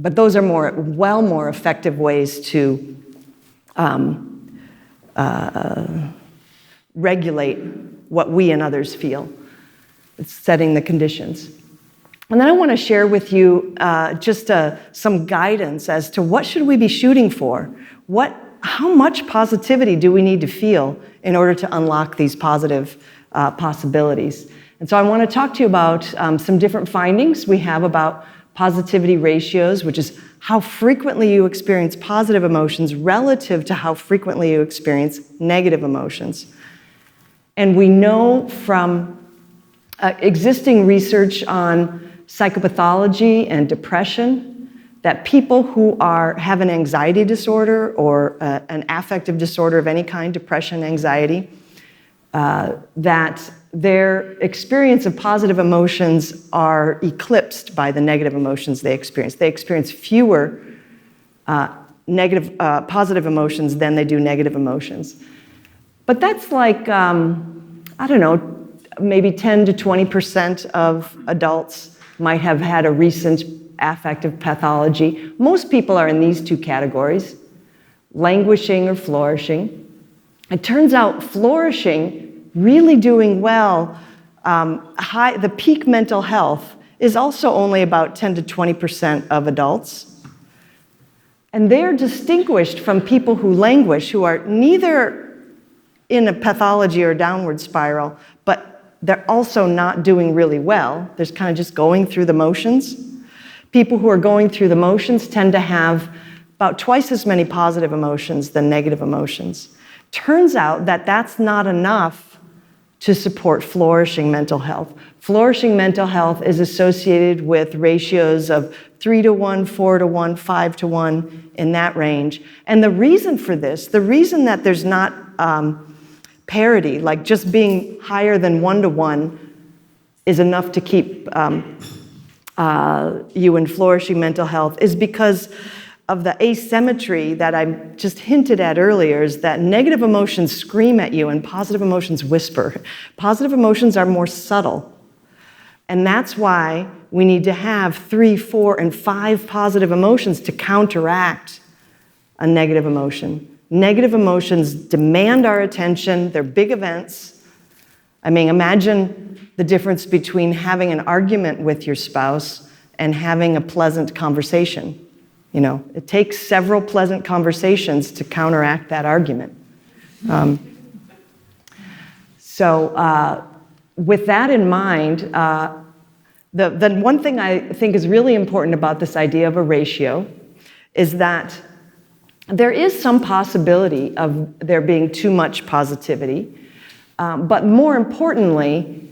But those are more effective ways to regulate what we and others feel. It's setting the conditions. And then I want to share with you just some guidance as to what should we be shooting for? How much positivity do we need to feel in order to unlock these positive possibilities? And so I want to talk to you about some different findings we have about positivity ratios, which is how frequently you experience positive emotions relative to how frequently you experience negative emotions. And we know from existing research on psychopathology and depression that people who have an anxiety disorder or an affective disorder of any kind, depression, anxiety, that their experience of positive emotions are eclipsed by the negative emotions they experience. They experience fewer positive emotions than they do negative emotions. But that's like, I don't know, maybe 10 to 20% of adults might have had a recent affective pathology. Most people are in these two categories, languishing or flourishing. It turns out flourishing, really doing well, the peak mental health is also only about 10 to 20% of adults. And they're distinguished from people who languish, who are neither in a pathology or downward spiral, but they're also not doing really well. They're kind of just going through the motions. People who are going through the motions tend to have about twice as many positive emotions than negative emotions. Turns out that that's not enough to support flourishing mental health. Flourishing mental health is associated with ratios of 3 to 1, 4 to 1, 5 to 1, in that range. And the reason for this, the reason that there's not parity, like just being higher than 1 to 1 is enough to keep you in flourishing mental health, is because of the asymmetry that I just hinted at earlier, is that negative emotions scream at you and positive emotions whisper. Positive emotions are more subtle. And that's why we need to have 3, 4, and 5 positive emotions to counteract a negative emotion. Negative emotions demand our attention. They're big events. I mean, imagine the difference between having an argument with your spouse and having a pleasant conversation. You know, it takes several pleasant conversations to counteract that argument. With that in mind, the one thing I think is really important about this idea of a ratio is that there is some possibility of there being too much positivity, but more importantly,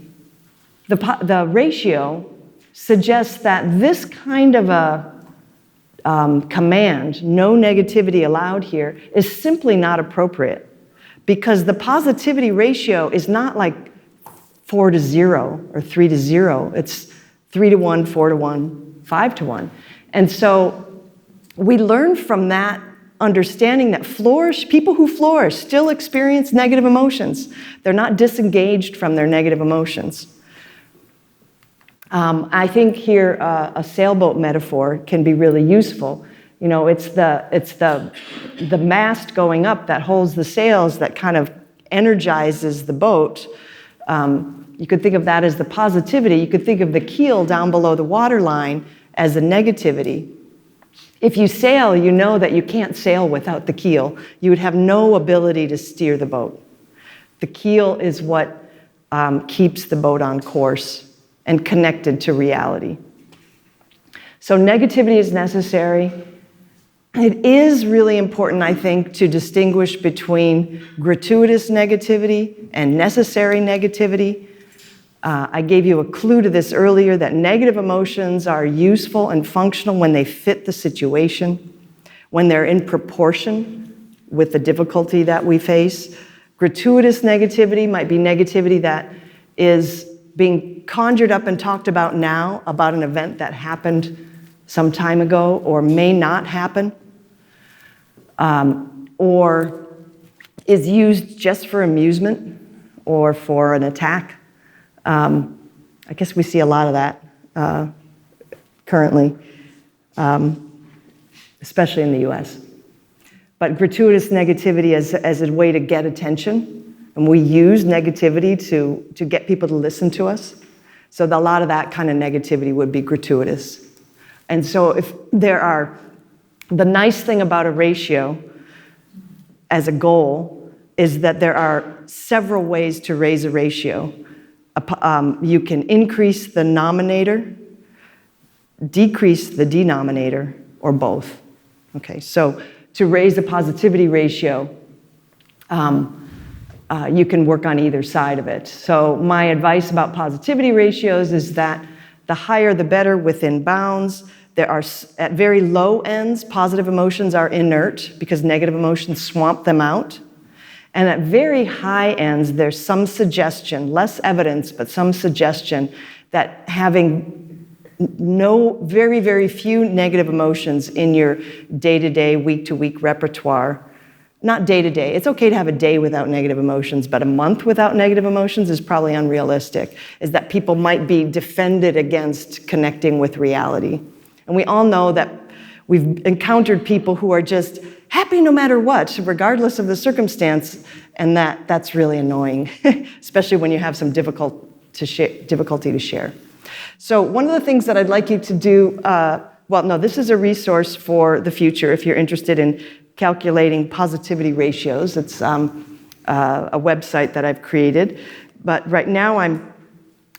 the ratio suggests that this kind of a command, no negativity allowed here, is simply not appropriate, because the positivity ratio is not like 4 to 0 or 3 to 0. It's 3 to 1, 4 to 1, 5 to 1. And so we learn from that understanding that people who flourish still experience negative emotions. They're not disengaged from their negative emotions. I think here a sailboat metaphor can be really useful. You know, it's the mast going up that holds the sails that kind of energizes the boat. You could think of that as the positivity. You could think of the keel down below the waterline as the negativity. If you sail, you know that you can't sail without the keel. You would have no ability to steer the boat. The keel is what keeps the boat on course and connected to reality. So negativity is necessary. It is really important, I think, to distinguish between gratuitous negativity and necessary negativity. I gave you a clue to this earlier, that negative emotions are useful and functional when they fit the situation, when they're in proportion with the difficulty that we face. Gratuitous negativity might be negativity that is being conjured up and talked about now about an event that happened some time ago or may not happen, or is used just for amusement or for an attack. I guess we see a lot of that currently, especially in the US. But gratuitous negativity as a way to get attention, and we use negativity to get people to listen to us. So a lot of that kind of negativity would be gratuitous. And so the nice thing about a ratio as a goal is that there are several ways to raise a ratio. You can increase the numerator, decrease the denominator, or both. Okay, so to raise a positivity ratio, you can work on either side of it. So my advice about positivity ratios is that the higher the better within bounds. There are, at very low ends, positive emotions are inert because negative emotions swamp them out. And at very high ends, there's some suggestion, less evidence, but some suggestion that having very, very few negative emotions in your day-to-day, week-to-week repertoire, not day-to-day, it's okay to have a day without negative emotions, but a month without negative emotions is probably unrealistic, is that people might be defended against connecting with reality. And we all know that we've encountered people who are just happy no matter what, regardless of the circumstance, and that's really annoying, especially when you have some difficulty to share. So one of the things that I'd like you to do, this is a resource for the future if you're interested in calculating positivity ratios. It's a website that I've created, but right now I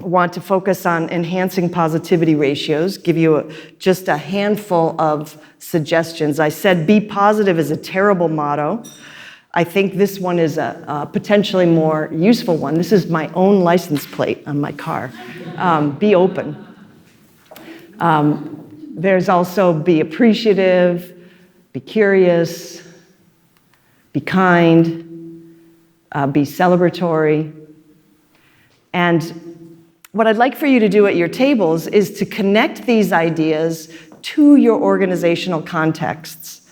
want to focus on enhancing positivity ratios, give you just a handful of suggestions. I said be positive is a terrible motto. I think this one is a potentially more useful one. This is my own license plate on my car. Be open. There's also be appreciative, be curious, be kind, be celebratory. And what I'd like for you to do at your tables is to connect these ideas to your organizational contexts.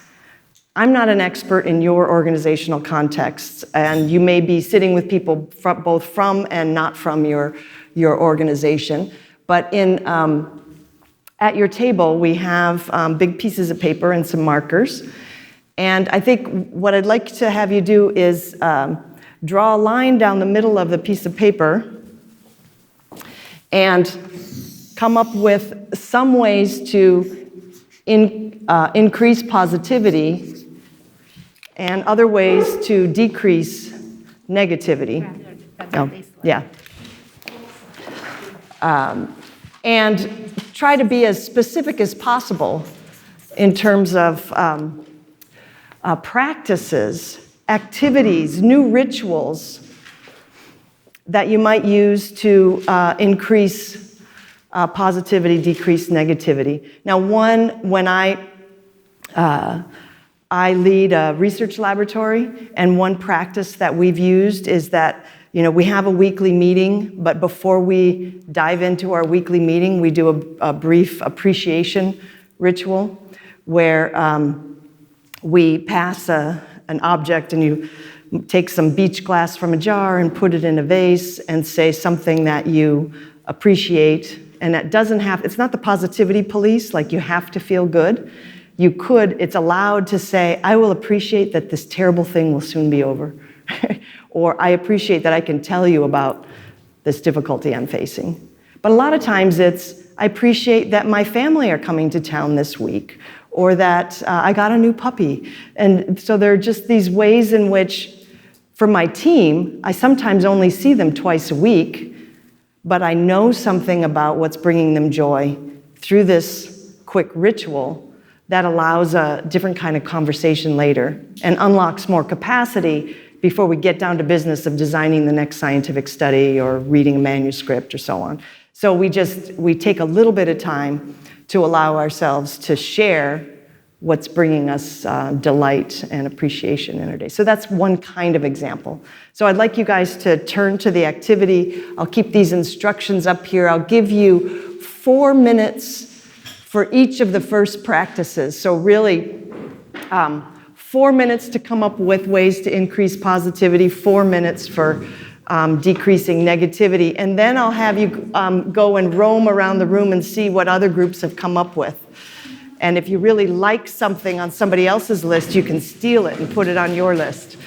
I'm not an expert in your organizational contexts, and you may be sitting with people both from and not from your organization. But at your table, we have big pieces of paper and some markers. And I think what I'd like to have you do is draw a line down the middle of the piece of paper and come up with some ways to increase positivity and other ways to decrease negativity. And try to be as specific as possible in terms of practices, activities, new rituals that you might use to increase positivity, decrease negativity. Now, when I lead a research laboratory, and one practice that we've used is that we have a weekly meeting, but before we dive into our weekly meeting, we do a brief appreciation ritual where we pass an object, and you take some beach glass from a jar and put it in a vase and say something that you appreciate. And it's not the positivity police, like you have to feel good. It's allowed to say, I will appreciate that this terrible thing will soon be over. Or I appreciate that I can tell you about this difficulty I'm facing. But a lot of times I appreciate that my family are coming to town this week, or that I got a new puppy. And so there are just these ways in which, for my team, I sometimes only see them twice a week, but I know something about what's bringing them joy through this quick ritual that allows a different kind of conversation later and unlocks more capacity before we get down to business of designing the next scientific study or reading a manuscript or so on. So we take a little bit of time to allow ourselves to share what's bringing us delight and appreciation in our day. So that's one kind of example. So I'd like you guys to turn to the activity. I'll keep these instructions up here. I'll give you 4 minutes for each of the first practices. So really, 4 minutes to come up with ways to increase positivity, 4 minutes for decreasing negativity. And then I'll have you go and roam around the room and see what other groups have come up with. And if you really like something on somebody else's list, you can steal it and put it on your list.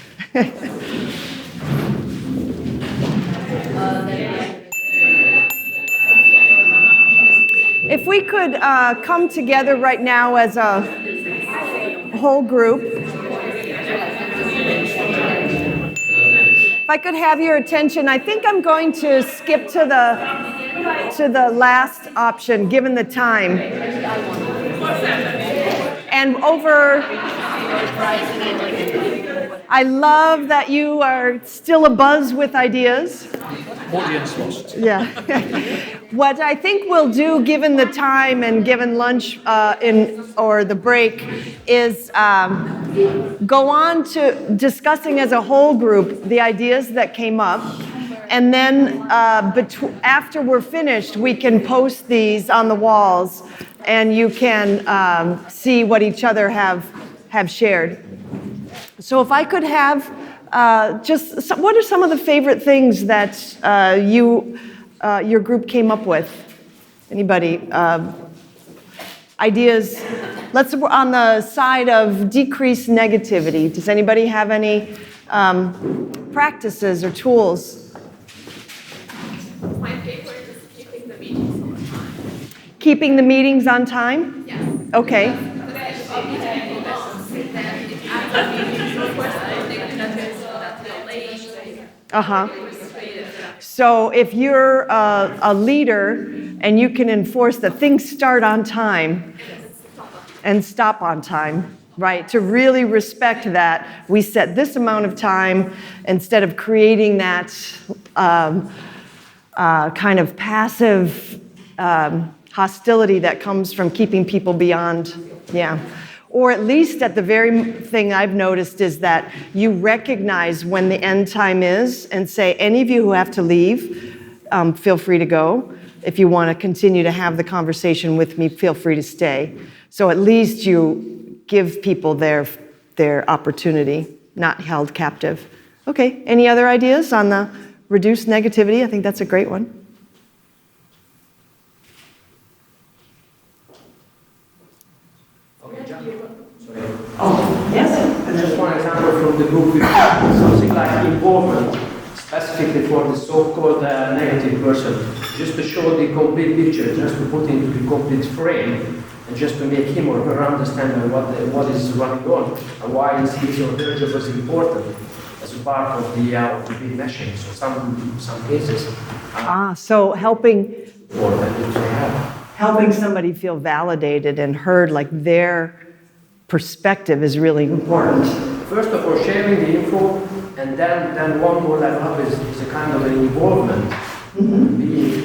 If we could come together right now as a whole group. If I could have your attention, I think I'm going to skip to the last option, given the time. And I love that you are still abuzz with ideas. Audience lost. Yeah. What I think we'll do, given the time and given lunch or the break, is go on to discussing as a whole group the ideas that came up. And then after we're finished, we can post these on the walls and you can see what each other have shared. So if I could have what are some of the favorite things that your group came up with? Anybody? Ideas? Let's on the side of decreased negativity. Does anybody have any practices or tools? My favorite is keeping the meetings on time. Keeping the meetings on time? Yes. Okay. Uh-huh. So if you're a leader and you can enforce that things start on time and stop on time, right? To really respect that, we set this amount of time instead of creating that kind of passive hostility that comes from keeping people beyond, yeah. Or at least at the very thing I've noticed is that you recognize when the end time is and say, any of you who have to leave, feel free to go. If you want to continue to have the conversation with me, feel free to stay. So at least you give people their opportunity, not held captive. Okay, any other ideas on the reduced negativity? I think that's a great one. Yes? Just one example from the book, something like involvement, specifically for the so-called negative person, just to show the complete picture, just to put into the complete frame, and just to make him or her understand what is running on, and why is his or her job is important as a part of the big meshing. So some cases. So helping Helping somebody feel validated and heard, like their perspective is really important. First of all, sharing the info, and then one more level up is a kind of an involvement. Mm-hmm.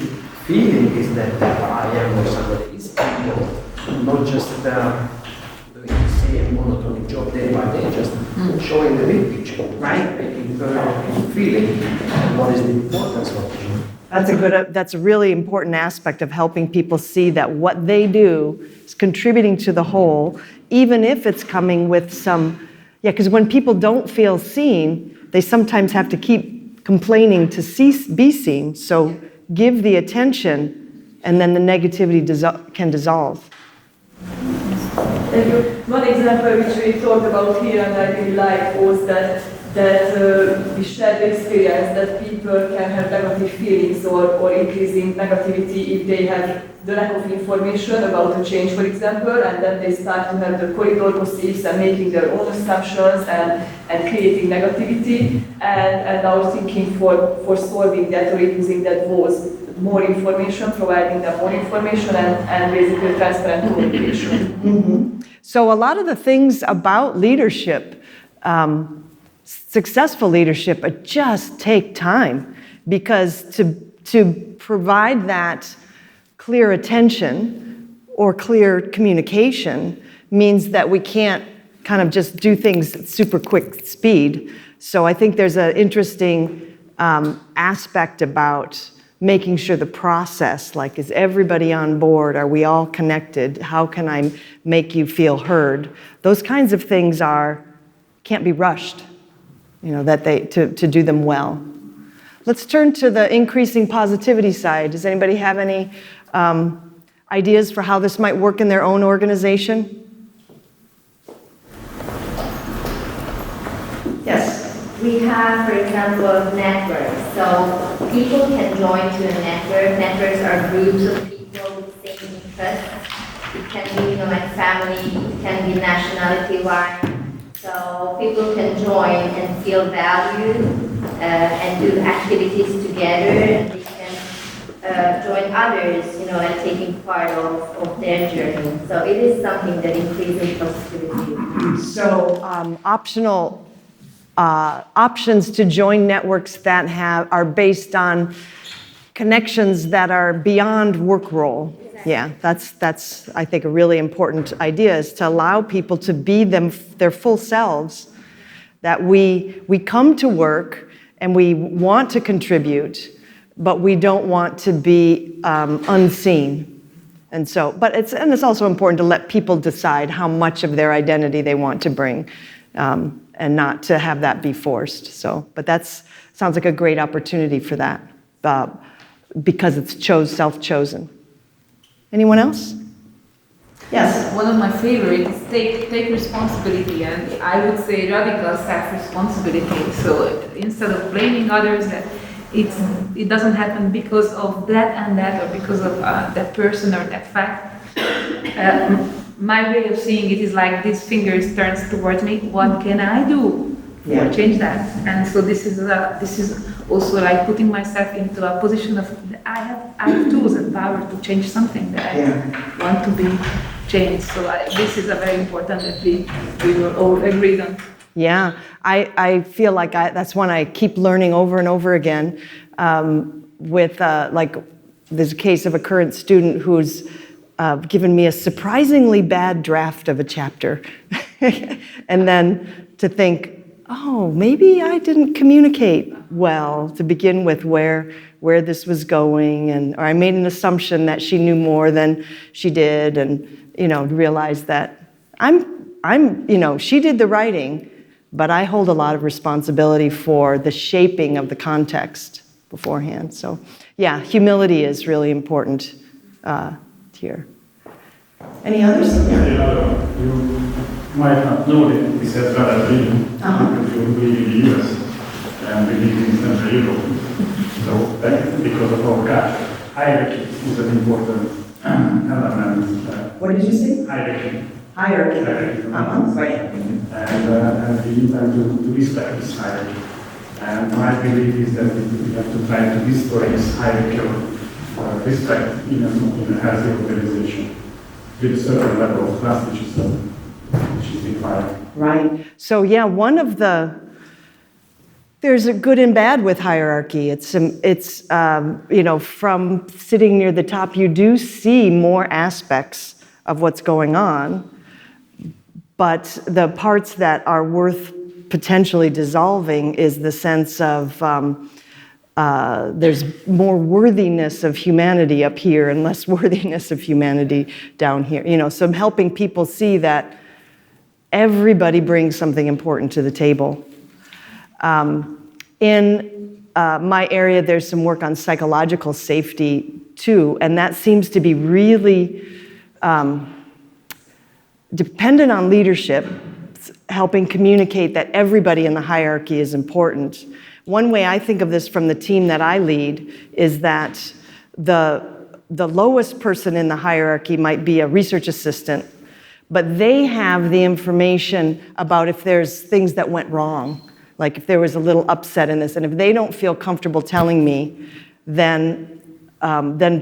Feeling is that I am or somebody is involved, not just doing the same monotonic job day by day, just showing the big picture, right? Making her feeling what is the importance of the job. That's a really important aspect of helping people see that what they do is contributing to the whole, even if it's coming with some, because when people don't feel seen, they sometimes have to keep complaining to be seen. So give the attention, and then the negativity can dissolve. One example which we talked about here and I really like was that we shared the experience that people can have negative feelings or increasing negativity if they have the lack of information about a change, for example, and then they start to have the corridor gossips and making their own assumptions and creating negativity. And our thinking for solving that or reducing that was more information, providing them more information and basically transparent communication. Mm-hmm. So a lot of the things about leadership, successful leadership, just take time, because to provide that clear attention or clear communication means that we can't kind of just do things at super quick speed. So I think there's an interesting aspect about making sure the process, like, is everybody on board? Are we all connected? How can I make you feel heard? Those kinds of things can't be rushed, to do them well. Let's turn to the increasing positivity side. Does anybody have any ideas for how this might work in their own organization? Yes. We have, for example, networks. So people can join to a network. Networks are groups of people with the same interests. It can be, like family, it can be nationality-wide. So people can join and feel valued and do activities together. And they can join others, and taking part of their journey. So it is something that increases positivity. So options to join networks that are based on connections that are beyond work role. Exactly. Yeah, that's I think a really important idea, is to allow people to be their full selves, that we come to work and we want to contribute, but we don't want to be unseen. And so, it's also important to let people decide how much of their identity they want to bring. And not to have that be forced. So, but sounds like a great opportunity for that, because it's self-chosen. Anyone else? Yes. One of my favorites is take responsibility, and I would say radical self-responsibility. So instead of blaming others that it doesn't happen because of that and that, or because of that person or that fact. My way of seeing it is like this finger turns towards me. What can I do to change that? And so this is also like putting myself into a position of I have tools and power to change something that I want to be changed. So this is a very important that we will all agree on. Yeah, I feel like that's one I keep learning over and over again. With like, there's a case of a current student who's given me a surprisingly bad draft of a chapter. And then to think, oh, maybe I didn't communicate well to begin with where this was going, or I made an assumption that she knew more than she did, and realize that she did the writing, but I hold a lot of responsibility for the shaping of the context beforehand. So yeah, humility is really important here. Any others? Yeah. You might not know that this has rather been because you live in the US and we live in Central Europe. So because of our culture, hierarchy is an important element. What did you say? Hierarchy. Hierarchy. Right. And we intend to respect this hierarchy. And my belief is that we have to try to destroy this hierarchy of respect in a healthy organization with a certain level of class which is required. Right. So yeah, there's a good and bad with hierarchy. It's from sitting near the top, you do see more aspects of what's going on, but the parts that are worth potentially dissolving is the sense of there's more worthiness of humanity up here and less worthiness of humanity down here. So I'm helping people see that everybody brings something important to the table. In my area, there's some work on psychological safety too, and that seems to be really dependent on leadership, helping communicate that everybody in the hierarchy is important. One way I think of this from the team that I lead is that the lowest person in the hierarchy might be a research assistant, but they have the information about if there's things that went wrong, like if there was a little upset in this, and if they don't feel comfortable telling me, then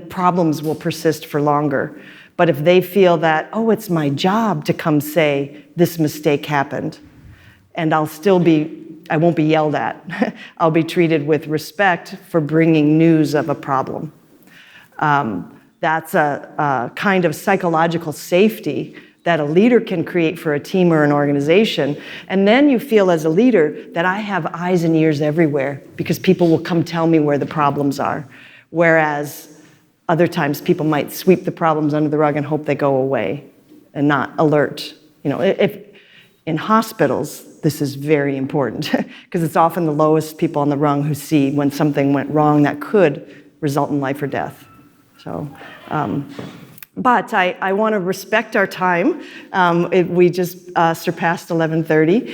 problems will persist for longer. But if they feel that, oh, it's my job to come say this mistake happened, and I won't be yelled at. I'll be treated with respect for bringing news of a problem. That's a kind of psychological safety that a leader can create for a team or an organization. And then you feel as a leader that I have eyes and ears everywhere because people will come tell me where the problems are. Whereas other times people might sweep the problems under the rug and hope they go away and not alert. If in hospitals, this is very important because it's often the lowest people on the rung who see when something went wrong that could result in life or death. So, but I want to respect our time. We just surpassed 11:30.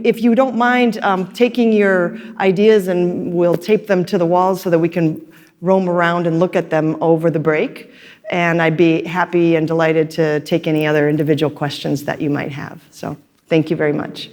If you don't mind taking your ideas and we'll tape them to the walls so that we can roam around and look at them over the break. And I'd be happy and delighted to take any other individual questions that you might have. So thank you very much.